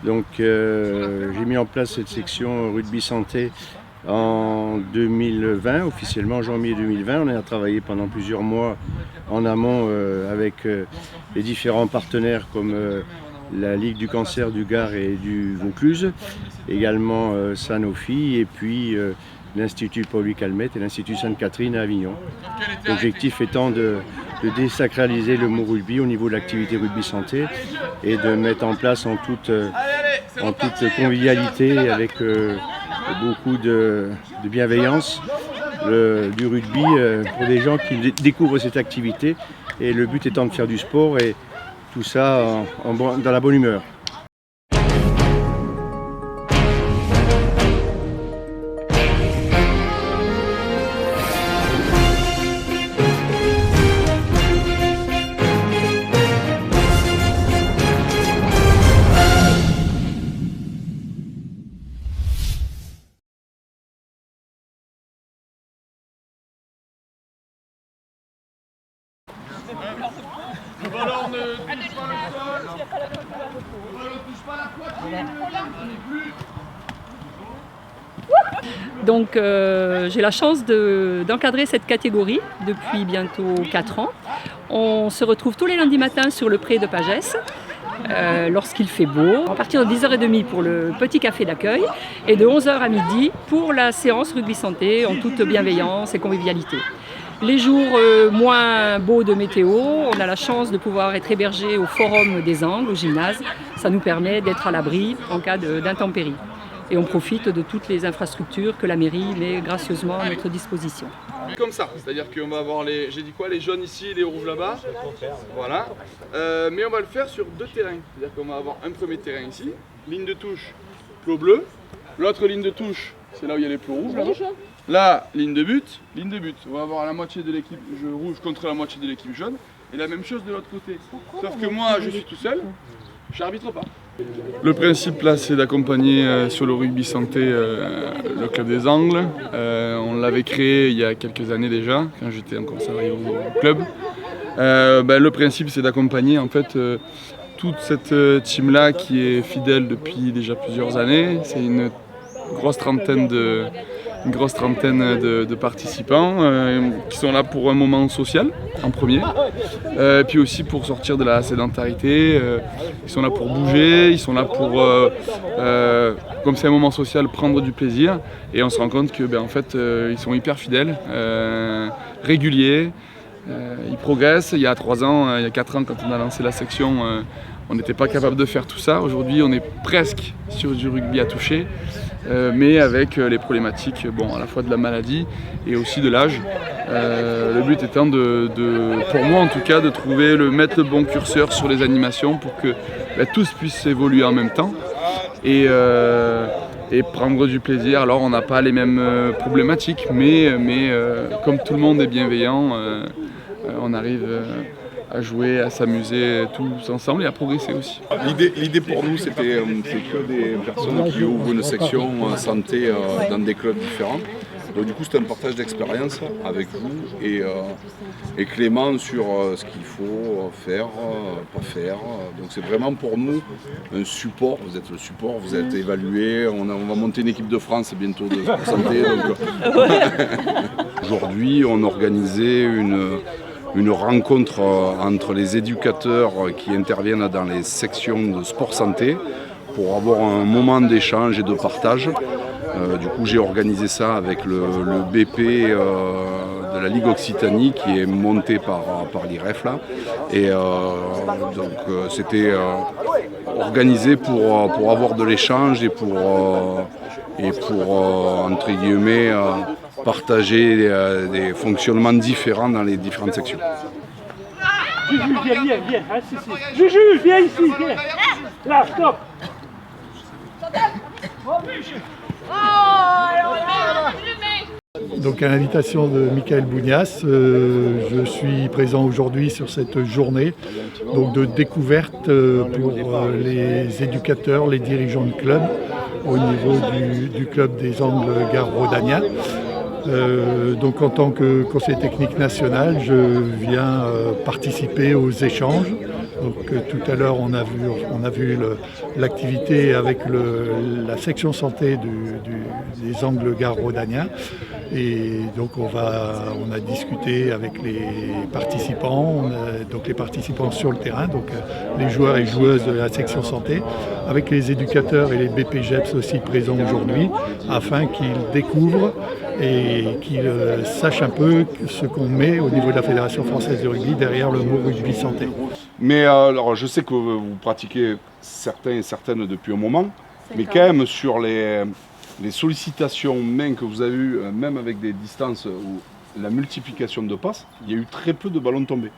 Donc j'ai mis en place cette section rugby santé en 2020, officiellement en janvier 2020. On a travaillé pendant plusieurs mois en amont avec les différents partenaires comme la Ligue du cancer du Gard et du Vaucluse, également Sanofi et puis l'Institut Pauli Calmette et l'Institut Sainte-Catherine à Avignon. L'objectif étant de désacraliser le mot rugby au niveau de l'activité rugby santé et de mettre en place en toute convivialité avec beaucoup de bienveillance du rugby pour des gens qui découvrent cette activité, et le but étant de faire du sport et tout ça dans la bonne humeur. Le ballon ne touche pas le sol. Le ballon ne touche pas la poitrine. Donc j'ai la chance d'encadrer cette catégorie depuis bientôt 4 ans. On se retrouve tous les lundis matins sur le pré de Pagès lorsqu'il fait beau, à partir de 10h30 pour le petit café d'accueil et de 11h à midi pour la séance rugby santé en toute bienveillance et convivialité. Les jours moins beaux de météo, on a la chance de pouvoir être hébergé au Forum des Angles, au gymnase. Ça nous permet d'être à l'abri en cas d'intempéries. Et on profite de toutes les infrastructures que la mairie met gracieusement à notre disposition. Comme ça, c'est-à-dire qu'on va avoir les jaunes ici, les rouges là-bas. Voilà. Mais on va le faire sur 2 terrains. C'est-à-dire qu'on va avoir un premier terrain ici, ligne de touche, plot bleu. L'autre ligne de touche, c'est là où il y a les plots rouges. Là, ligne de but. On va avoir la moitié de l'équipe rouge contre la moitié de l'équipe jaune. Et la même chose de l'autre côté. Sauf que moi, je suis tout seul, je n'arbitre pas. Le principe là, c'est d'accompagner sur le rugby santé le Club des Angles. On l'avait créé il y a quelques années déjà, quand j'étais encore salarié au club. Le principe, c'est d'accompagner en fait toute cette team là qui est fidèle depuis déjà plusieurs années. C'est une grosse trentaine de participants qui sont là pour un moment social en premier, puis aussi pour sortir de la sédentarité. Ils sont là pour bouger, ils sont là pour, comme c'est un moment social, prendre du plaisir, et on se rend compte que en fait, ils sont hyper fidèles, réguliers, ils progressent. Il y a 3 ans, il y a 4 ans, quand on a lancé la section, on n'était pas capable de faire tout ça. Aujourd'hui, on est presque sur du rugby à toucher, mais avec les problématiques à la fois de la maladie et aussi de l'âge. Le but étant pour moi en tout cas, de mettre le bon curseur sur les animations pour que tous puissent évoluer en même temps et prendre du plaisir. Alors on n'a pas les mêmes problématiques, mais comme tout le monde est bienveillant, on arrive à jouer, à s'amuser tous ensemble et à progresser aussi. L'idée pour nous, c'est que des personnes qui ouvrent une section santé dans des clubs différents. Donc du coup, c'est un partage d'expérience avec vous et Clément sur ce qu'il faut faire, pas faire. Donc c'est vraiment pour nous un support. Vous êtes le support, vous êtes évalué. On va monter une équipe de France bientôt de sport santé. Aujourd'hui, on organisait une rencontre entre les éducateurs qui interviennent dans les sections de sport santé pour avoir un moment d'échange et de partage. Du coup, j'ai organisé ça avec le BP de la Ligue Occitanie qui est monté par l'IREF là. Et donc c'était organisé pour avoir de l'échange et pour entre guillemets partager des fonctionnements différents dans les différentes sections. Juju, viens, Juju, viens ici, viens. Là, stop. Donc à l'invitation de Michael Bougnas, je suis présent aujourd'hui sur cette journée de découverte pour les éducateurs, les dirigeants de club au niveau du club des Angles Gard-Rodania. Donc en tant que conseiller technique national, je viens participer aux échanges Donc tout à l'heure on a vu l'activité avec la section santé des Angles Gare Rodaniens, et donc on a discuté avec les participants, donc les participants sur le terrain, donc les joueurs et joueuses de la section santé, avec les éducateurs et les BPGEPS aussi présents aujourd'hui, afin qu'ils découvrent et qu'ils sachent un peu ce qu'on met au niveau de la Fédération française de rugby derrière le mot rugby santé. Mais alors, je sais que vous pratiquez certains et certaines depuis un moment, mais quand même sur les sollicitations main que vous avez eues, même avec des distances ou la multiplication de passes, il y a eu très peu de ballons tombés.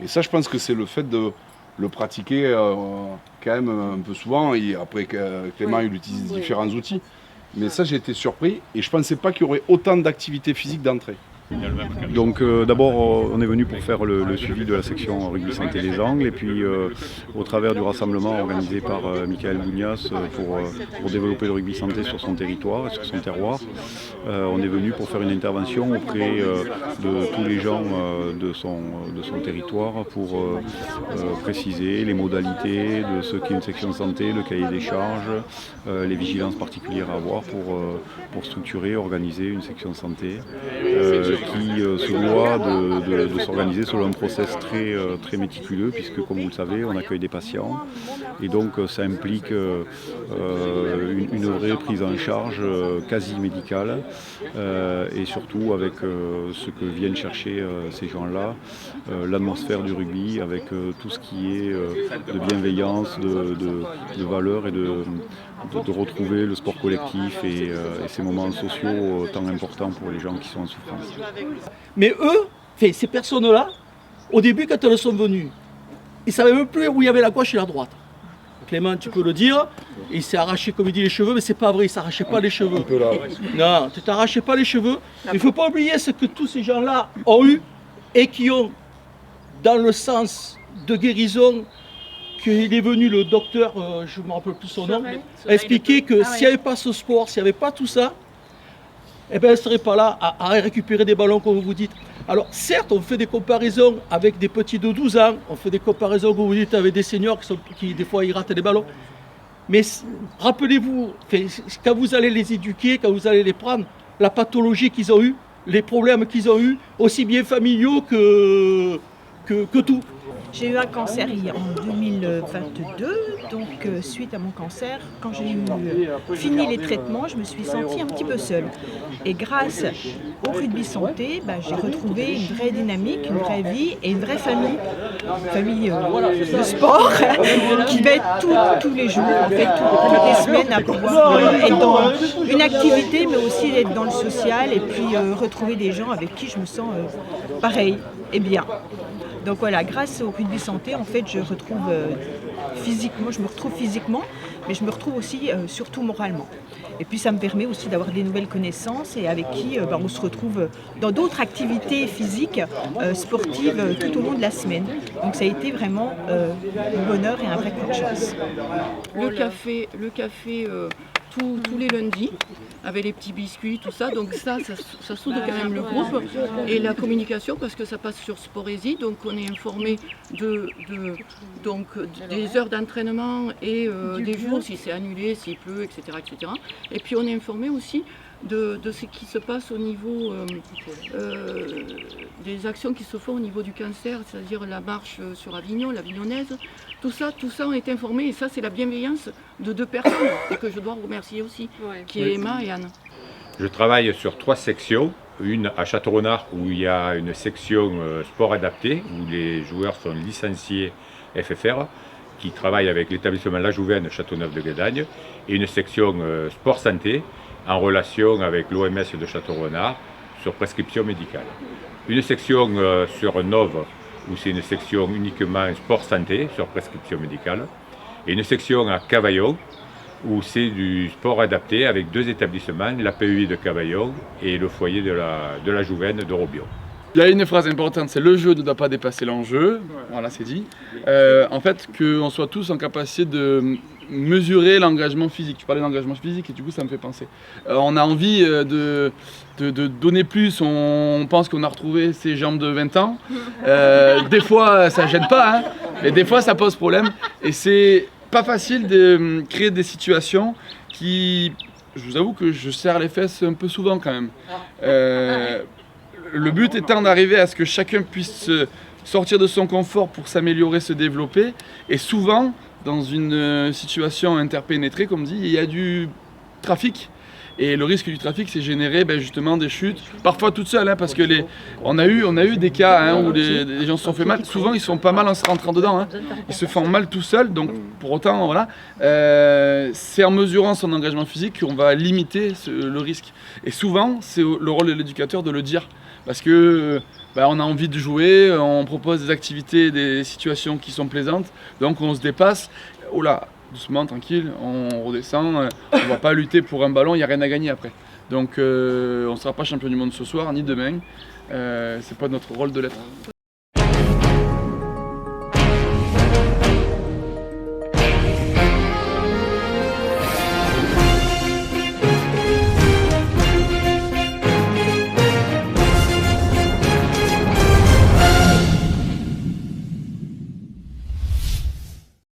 Et ça, je pense que c'est le fait de le pratiquer quand même un peu souvent. Et après, Clément, il utilise différents outils. Mais ça, j'ai été surpris et je ne pensais pas qu'il y aurait autant d'activité physique d'entrée. Donc d'abord on est venu pour faire le suivi de la section rugby santé des Angles, et puis au travers du rassemblement organisé par Michael Bougnas pour développer le rugby santé sur son territoire et sur son terroir, on est venu pour faire une intervention auprès de tous les gens de son territoire pour préciser les modalités de ce qu'est une section santé, le cahier des charges, les vigilances particulières à avoir pour structurer, organiser une section santé qui se doit de s'organiser selon un process très méticuleux, puisque comme vous le savez, on accueille des patients et donc ça implique une vraie prise en charge quasi médicale, et surtout avec ce que viennent chercher ces gens-là, l'atmosphère du rugby avec tout ce qui est de bienveillance, de valeurs et de retrouver le sport collectif et ces moments sociaux tant importants pour les gens qui sont en souffrance. Mais eux, ces personnes-là, au début, quand elles sont venues, ils ne savaient même plus où il y avait la gauche et la droite. Clément, tu peux le dire, il s'est arraché, comme il dit, les cheveux, mais c'est pas vrai, il ne s'arrachait pas les cheveux. Non, tu ne t'arrachais pas les cheveux. Il ne faut pas oublier ce que tous ces gens-là ont eu et qui ont, dans le sens de guérison, qu'il est venu le docteur, je ne me rappelle plus son nom, expliquer que s'il n'y avait pas ce sport, s'il n'y avait pas tout ça, eh ben, elle ne serait pas là à récupérer des ballons, comme vous dites. Alors certes, on fait des comparaisons avec des petits de 12 ans, on fait des comparaisons, comme vous dites, avec des seniors qui des fois, ils ratent des ballons. Mais rappelez-vous, quand vous allez les éduquer, quand vous allez les prendre, la pathologie qu'ils ont eue, les problèmes qu'ils ont eus, aussi bien familiaux que tout. J'ai eu un cancer en 2022, donc suite à mon cancer, quand j'ai fini les traitements, je me suis sentie un petit peu seule. Et grâce au rugby santé, j'ai retrouvé une vraie dynamique, une vraie vie et une vraie famille. Une famille de sport qui va être tous les jours, en fait, toutes les semaines à pouvoir être dans une activité, mais aussi être dans le social et puis retrouver des gens avec qui je me sens pareil et bien. Donc voilà, grâce au rugby santé, en fait, je me retrouve physiquement, mais je me retrouve aussi surtout moralement. Et puis ça me permet aussi d'avoir des nouvelles connaissances et avec qui on se retrouve dans d'autres activités physiques, sportives tout au long de la semaine. Donc ça a été vraiment un bonheur et un vrai coup de chance. Le café tous les lundis, avec les petits biscuits, tout ça. Donc ça soude quand même le groupe. Et la communication, parce que ça passe sur Sportesi, donc on est informé donc des heures d'entraînement et des jours, si c'est annulé, s'il pleut, etc., etc. Et puis on est informé aussi de ce qui se passe au niveau des actions qui se font au niveau du cancer, c'est-à-dire la marche sur Avignon, l'Avignonnaise. Tout ça, on est informé et ça, c'est la bienveillance de deux personnes et que je dois remercier aussi, qui est Emma et Anne. Je travaille sur 3 sections. Une à Château-Renard où il y a une section sport adapté, où les joueurs sont licenciés FFR, qui travaillent avec l'établissement La Jouvaine Châteauneuf-de-Gadagne, et une section sport santé en relation avec l'OMS de Château-Renard sur prescription médicale. Une section sur Nove où c'est une section uniquement sport santé sur prescription médicale, et une section à Cavaillon où c'est du sport adapté avec 2 établissements, l'APUI de Cavaillon et le foyer de la Jouvaine de Robion. Il y a une phrase importante, c'est le jeu ne doit pas dépasser l'enjeu, voilà c'est dit. En fait, qu'on soit tous en capacité mesurer l'engagement physique. Tu parlais d'engagement physique et du coup ça me fait penser. On a envie de donner plus, on pense qu'on a retrouvé ses jambes de 20 ans. Des fois ça gêne pas, hein, mais des fois ça pose problème. Et c'est pas facile de créer des situations qui, je vous avoue que je serre les fesses un peu souvent quand même. Le but étant d'arriver à ce que chacun puisse sortir de son confort pour s'améliorer, se développer. Et souvent, dans une situation interpénétrée, comme dit, il y a du trafic. Et le risque du trafic, c'est générer justement des chutes, parfois toutes seules, hein, parce que on a eu des cas hein, où les gens se sont fait mal. Souvent, ils sont pas mal en se rentrant dedans. Hein. Ils se font mal tout seuls, donc pour autant, voilà. C'est en mesurant son engagement physique qu'on va limiter le risque. Et souvent, c'est le rôle de l'éducateur de le dire, parce que on a envie de jouer, on propose des activités, des situations qui sont plaisantes, donc on se dépasse. Oh là, doucement, tranquille, on redescend, on ne va pas lutter pour un ballon, il n'y a rien à gagner après. Donc on ne sera pas champion du monde ce soir, ni demain, c'est pas notre rôle de l'être.